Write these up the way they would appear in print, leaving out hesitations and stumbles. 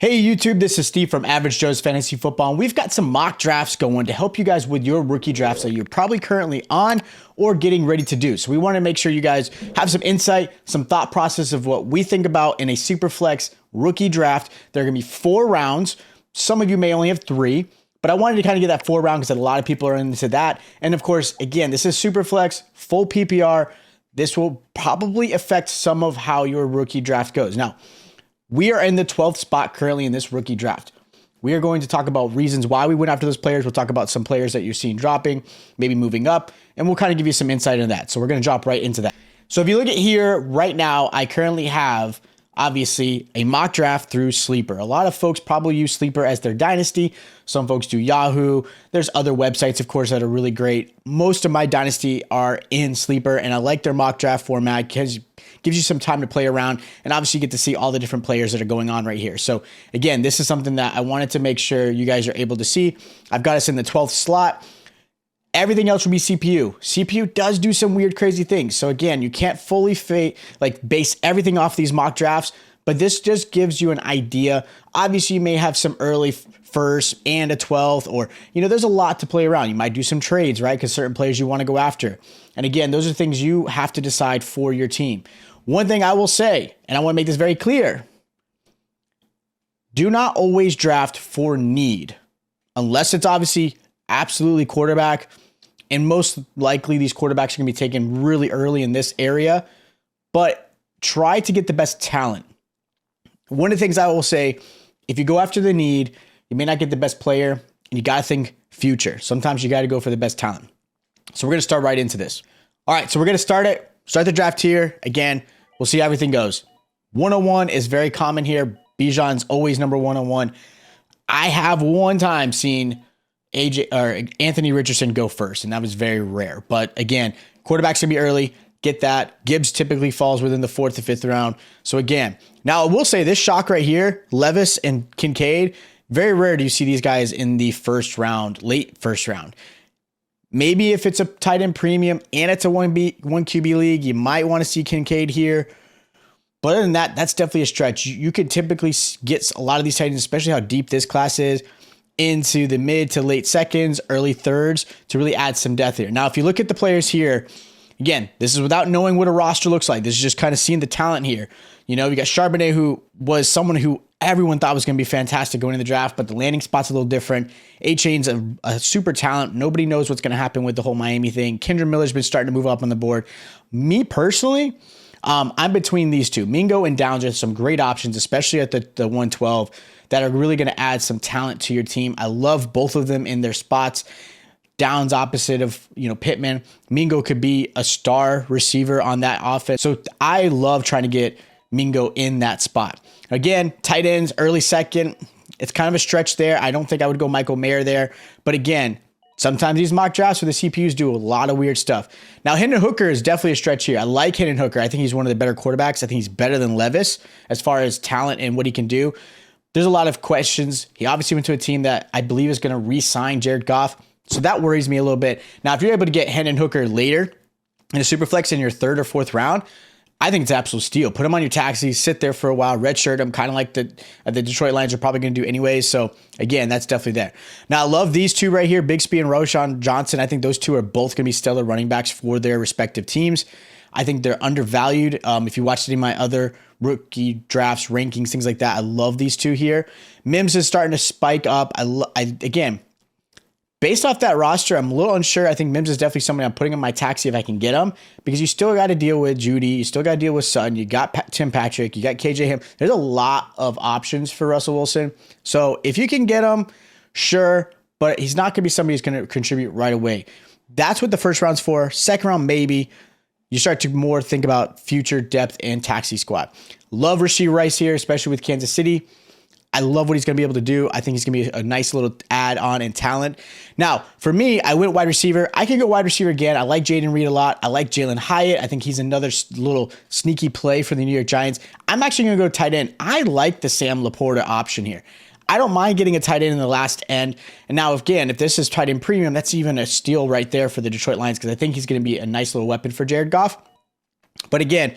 Hey YouTube, this is Steve from Average Joe's Fantasy Football, and we've got some mock drafts going to help you guys with your rookie drafts that you're probably currently on or getting ready to do. So we want to make sure you guys have some insight, some thought process of what we think about in a Superflex rookie draft. There are going to be 4 rounds. Some of you may only have 3, but I wanted to kind of get that 4 round because a lot of people are into that. And of course, again, this is Superflex, full PPR. This will probably affect some of how your rookie draft goes. Now, we are in the 12th spot currently in this rookie draft. We are going to talk about reasons why we went after those players. We'll talk about some players that you're seeing dropping, maybe moving up, and we'll kind of give you some insight into that. So we're going to drop right into that. So if you look at here right now, I currently have obviously a mock draft through Sleeper. A lot of folks probably use Sleeper as their dynasty. Some folks do Yahoo. There's other websites, of course, that are really great. Most of my dynasty are in Sleeper, and I like their mock draft format because it gives you some time to play around, and obviously you get to see all the different players that are going on right here. So again, this is something that I wanted to make sure you guys are able to see. I've got us in the 12th slot. Everything else will be CPU. CPU does do some weird, crazy things. So again, you can't fully base everything off these mock drafts, but this just gives you an idea. Obviously, you may have some early first and a 12th, or, there's a lot to play around. You might do some trades, right? Because certain players you want to go after. And again, those are things you have to decide for your team. One thing I will say, and I want to make this very clear, do not always draft for need, unless it's obviously absolutely quarterback. And most likely these quarterbacks are going to be taken really early in this area, but try to get the best talent. One of the things I will say, if you go after the need, you may not get the best player, and you got to think future. Sometimes you got to go for the best talent. So we're going to start right into this. All right, so we're going to start the draft here. Again, we'll see how everything goes. 101 is very common here. Bijan's always number 101. I have one time seen Anthony Richardson go first, and that was very rare. But again, quarterbacks gonna be early. Get that. Gibbs typically falls within the 4th to 5th round. So again, now I will say this shock right here, Levis and Kincaid, very rare do you see these guys in the first round, late first round. Maybe if it's a tight end premium and it's a 1 QB league, you might want to see Kincaid here. But other than that, that's definitely a stretch. You could typically get a lot of these tight ends, especially how deep this class is, into the mid to late seconds, early thirds to really add some depth here. Now, if you look at the players here, again, this is without knowing what a roster looks like. This is just kind of seeing the talent here. You got Charbonnet, who was someone who everyone thought was going to be fantastic going in the draft, but the landing spot's a little different. A-Chain's a super talent. Nobody knows what's going to happen with the whole Miami thing. Kendra Miller's been starting to move up on the board. Me personally, I'm between these two. Mingo and Downs are some great options, especially at the 112, that are really going to add some talent to your team. I love both of them in their spots. Downs opposite of, Pittman. Mingo could be a star receiver on that offense. So I love trying to get Mingo in that spot. Again, tight ends, early second. It's kind of a stretch there. I don't think I would go Michael Mayer there. But again, sometimes these mock drafts with the CPUs do a lot of weird stuff. Now, Hendon Hooker is definitely a stretch here. I like Hendon Hooker. I think he's one of the better quarterbacks. I think he's better than Levis as far as talent and what he can do. There's a lot of questions. He obviously went to a team that I believe is going to re-sign Jared Goff. So that worries me a little bit. Now, if you're able to get Hendon Hooker later in a Superflex in your 3rd or 4th round, I think it's an absolute steal. Put him on your taxi, sit there for a while, redshirt him, kind of like the Detroit Lions are probably going to do anyways. So again, that's definitely there. Now, I love these two right here, Bigsby and Roshan Johnson. I think those two are both going to be stellar running backs for their respective teams. I think they're undervalued. If you watched any of my other rookie drafts, rankings, things like that, I love these two here. Mims is starting to spike up. Again, based off that roster, I'm a little unsure. I think Mims is definitely somebody I'm putting in my taxi if I can get him, because you still got to deal with Judy. You still got to deal with Sutton. You got Tim Patrick. You got KJ Ham. There's a lot of options for Russell Wilson. So if you can get him, sure, but he's not going to be somebody who's going to contribute right away. That's what the first round's for. Second round, maybe. You start to more think about future depth and taxi squad. Love Rashee Rice here, especially with Kansas City. I love what he's going to be able to do. I think he's going to be a nice little add-on in talent. Now, for me, I went wide receiver. I can go wide receiver again. I like Jaden Reed a lot. I like Jalen Hyatt. I think he's another little sneaky play for the New York Giants. I'm actually going to go tight end. I like the Sam Laporta option here. I don't mind getting a tight end in the last end. And now, again, if this is tight end premium, that's even a steal right there for the Detroit Lions, because I think he's going to be a nice little weapon for Jared Goff. But again,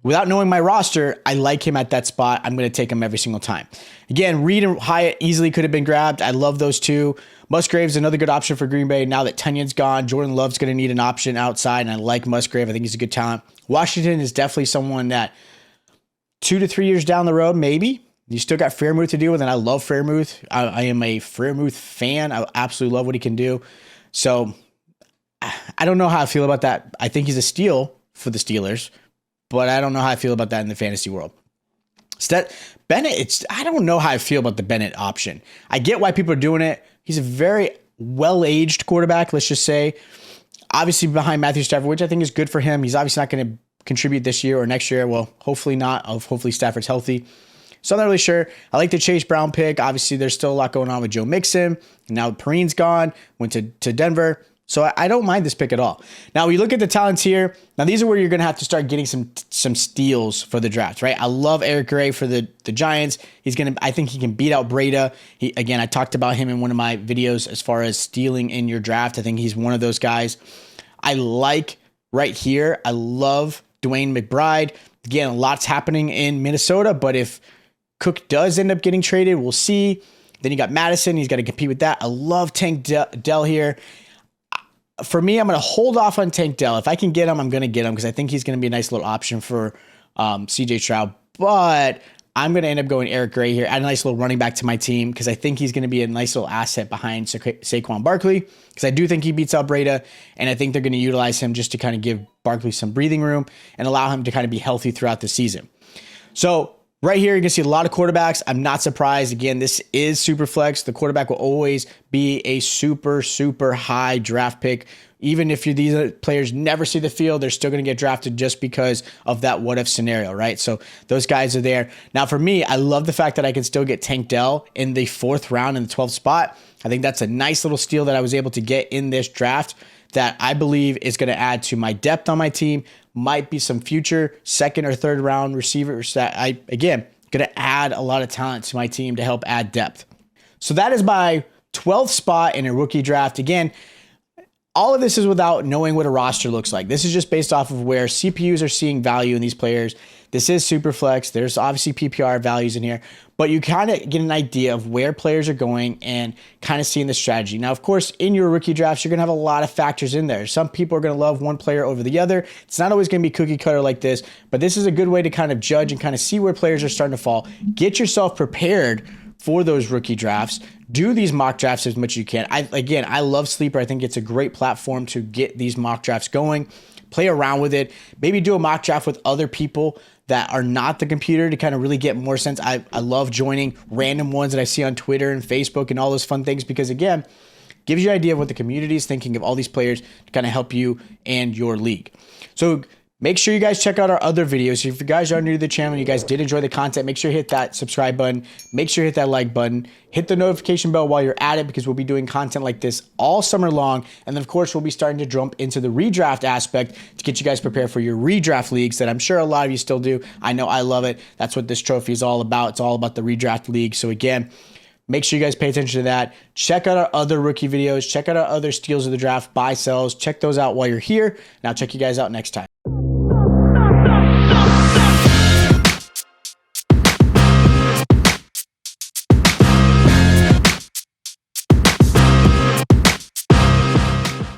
without knowing my roster, I like him at that spot. I'm going to take him every single time. Again, Reed and Hyatt easily could have been grabbed. I love those two. Musgrave's another good option for Green Bay. Now that Tunyon's gone, Jordan Love's going to need an option outside, and I like Musgrave. I think he's a good talent. Washington is definitely someone that 2 to 3 years down the road, maybe. You still got Freiermuth to deal with, and I love Freiermuth. I am a Freiermuth fan. I absolutely love what he can do. So I don't know how I feel about that. I think he's a steal for the Steelers, but I don't know how I feel about that in the fantasy world. Bennett, I don't know how I feel about the Bennett option. I get why people are doing it. He's a very well-aged quarterback, let's just say. Obviously behind Matthew Stafford, which I think is good for him. He's obviously not going to contribute this year or next year. Well, hopefully not. Hopefully Stafford's healthy. So I'm not really sure. I like the Chase Brown pick. Obviously, there's still a lot going on with Joe Mixon. Now Perrine's gone, went to Denver. So I don't mind this pick at all. Now, we look at the talents here. Now, these are where you're going to have to start getting some steals for the draft, right? I love Eric Gray for the Giants. I think he can beat out Breda. Again, I talked about him in one of my videos as far as stealing in your draft. I think he's one of those guys. I like right here. I love Dwayne McBride. Again, a lot's happening in Minnesota, but if Cook does end up getting traded, we'll see. Then you got Madison. He's got to compete with that. I love Tank Dell here. For me, I'm going to hold off on Tank Dell. If I can get him, I'm going to get him because I think he's going to be a nice little option for CJ Stroud. But I'm going to end up going Eric Gray here. Add a nice little running back to my team because I think he's going to be a nice little asset behind Saquon Barkley because I do think he beats out Breda, and I think they're going to utilize him just to kind of give Barkley some breathing room and allow him to kind of be healthy throughout the season. So right here, you can see a lot of quarterbacks. I'm not surprised. Again, this is Superflex. The quarterback will always be a super, super high draft pick. Even if these players never see the field, they're still going to get drafted just because of that what-if scenario, right? So those guys are there. Now, for me, I love the fact that I can still get Tank Dell in the 4th round in the 12th spot. I think that's a nice little steal that I was able to get in this draft that I believe is going to add to my depth on my team. Might be some future 2nd or 3rd round receivers that going to add a lot of talent to my team to help add depth. So that is my 12th spot in a rookie draft. Again, all of this is without knowing what a roster looks like. This is just based off of where CPUs are seeing value in these players. This is Superflex. There's obviously PPR values in here, but you kind of get an idea of where players are going and kind of seeing the strategy. Now, of course, in your rookie drafts, you're going to have a lot of factors in there. Some people are going to love one player over the other. It's not always going to be cookie cutter like this, but this is a good way to kind of judge and kind of see where players are starting to fall. Get yourself prepared for those rookie drafts. Do these mock drafts as much as you can. I love Sleeper. I think it's a great platform to get these mock drafts going. Play around with it. Maybe do a mock draft with other people that are not the computer to kind of really get more sense. I love joining random ones that I see on Twitter and Facebook and all those fun things because, again, gives you an idea of what the community is thinking of all these players to kind of help you and your league. So make sure you guys check out our other videos. If you guys are new to the channel, you guys did enjoy the content, make sure you hit that subscribe button. Make sure you hit that like button. Hit the notification bell while you're at it because we'll be doing content like this all summer long. And then, of course, we'll be starting to jump into the redraft aspect to get you guys prepared for your redraft leagues that I'm sure a lot of you still do. I know I love it. That's what this trophy is all about. It's all about the redraft league. So, again, make sure you guys pay attention to that. Check out our other rookie videos. Check out our other steals of the draft, buy, sells. Check those out while you're here. And I'll check you guys out next time.